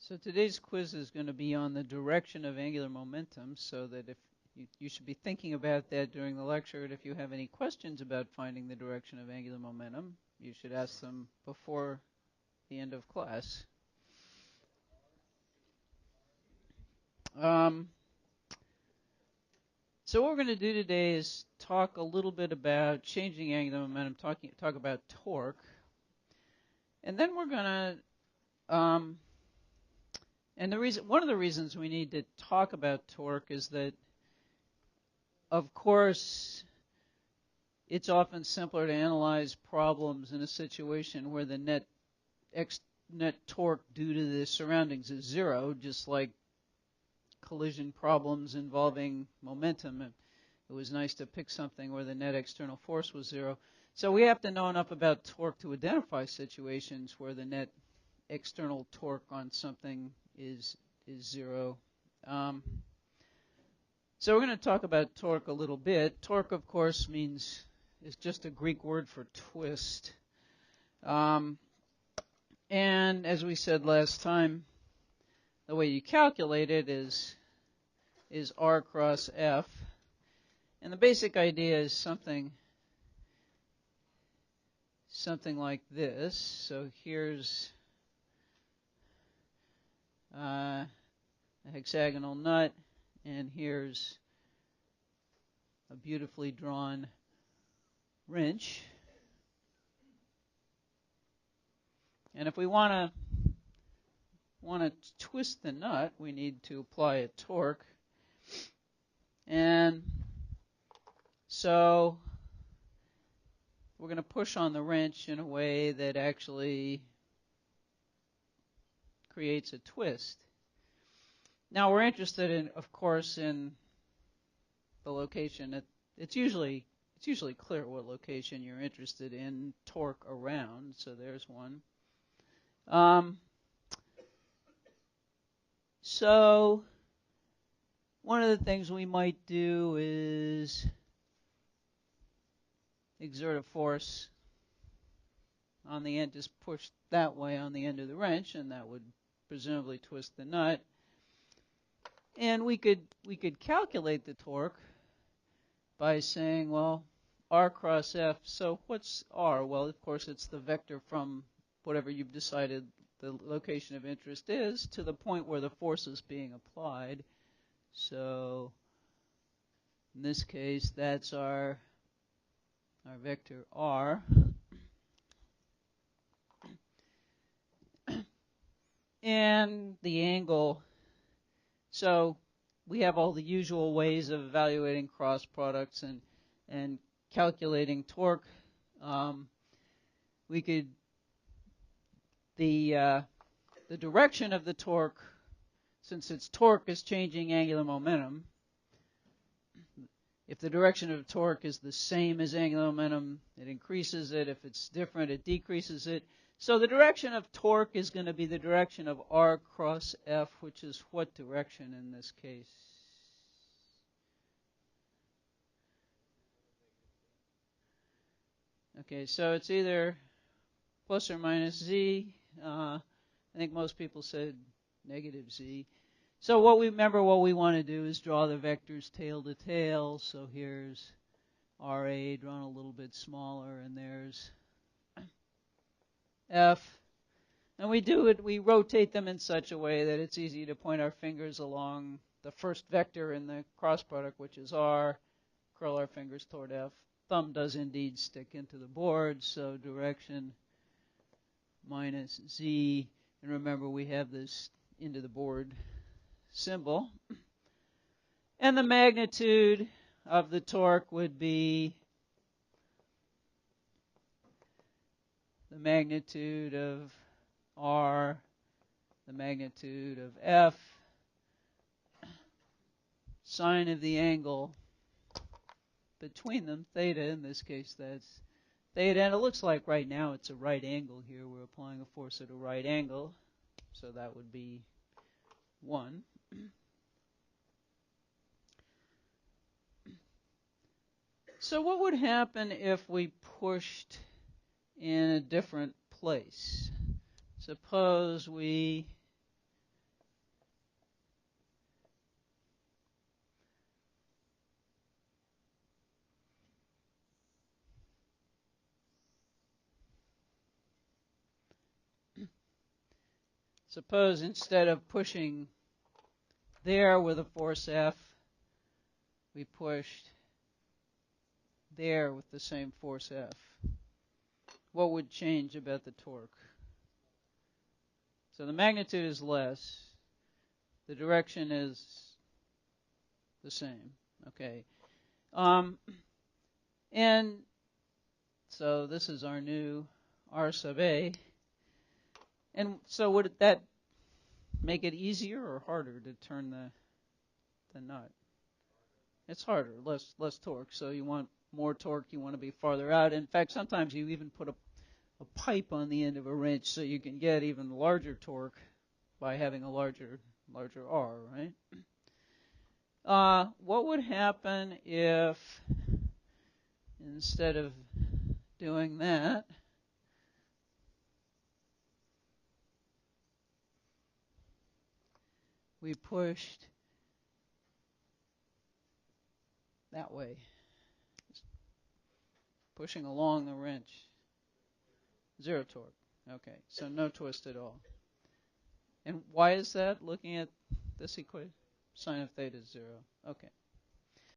So today's quiz is going to be on the direction of angular momentum, so that if you should be thinking about that during the lecture, and if you have any questions about finding the direction of angular momentum, you should ask them before the end of class. So what we're going to do today is talk a little bit about changing angular momentum, talk about torque, and then we're going to and one of the reasons we need to talk about torque is that, of course, it's often simpler to analyze problems in a situation where the net torque due to the surroundings is zero, just like collision problems involving momentum. It was nice to pick something where the net external force was zero. So we have to know enough about torque to identify situations where the net external torque on something is zero. So we're going to talk about torque a little bit. Torque, of course, is just a Greek word for twist. And as we said last time, the way you calculate it is R cross F. And the basic idea is something like this. So here's a hexagonal nut, and here's a beautifully drawn wrench. And if we want to twist the nut, we need to apply a torque. And so we're going to push on the wrench in a way that actually creates a twist. Now we're interested in, of course, in the location. It's usually clear what location you're interested in torque around. So there's one. So one of the things we might do is exert a force on the end, just push that way on the end of the wrench, and that would presumably twist the nut. And we could calculate the torque by saying, well, R cross F. So what's R? Well, of course, it's the vector from whatever you've decided the location of interest is to the point where the force is being applied. So in this case, that's our vector R. And the angle. So we have all the usual ways of evaluating cross products and calculating torque. The direction of the torque, since its torque is changing angular momentum, if the direction of torque is the same as angular momentum, it increases it. If it's different, it decreases it. So the direction of torque is going to be the direction of R cross F, which is what direction in this case? Okay, so it's either plus or minus Z. I think most people said negative Z. So what we want to do is draw the vectors tail to tail. So here's RA drawn a little bit smaller, and there's F. And we rotate them in such a way that it's easy to point our fingers along the first vector in the cross product, which is R, curl our fingers toward F. Thumb does indeed stick into the board, so direction minus Z. And remember, we have this into the board symbol. And the magnitude of the torque would be the magnitude of R, the magnitude of F, sine of the angle between them, theta. In this case, that's theta. And it looks like right now it's a right angle here. We're applying a force at a right angle. So that would be 1. So what would happen if we pushed in a different place? Suppose we suppose instead of pushing there with a force F, we pushed there with the same force F. What would change about the torque? So the magnitude is less. The direction is the same. Okay. And so this is our new R sub A. And so would that make it easier or harder to turn the nut? It's harder, less torque. So you want more torque, you want to be farther out. In fact, sometimes you even put a pipe on the end of a wrench so you can get even larger torque by having a larger R, right? What would happen if instead of doing that, we pushed that way, just pushing along the wrench? Zero torque. Okay, so no twist at all. And why is that? Looking at this equation, sine of theta is 0. Okay.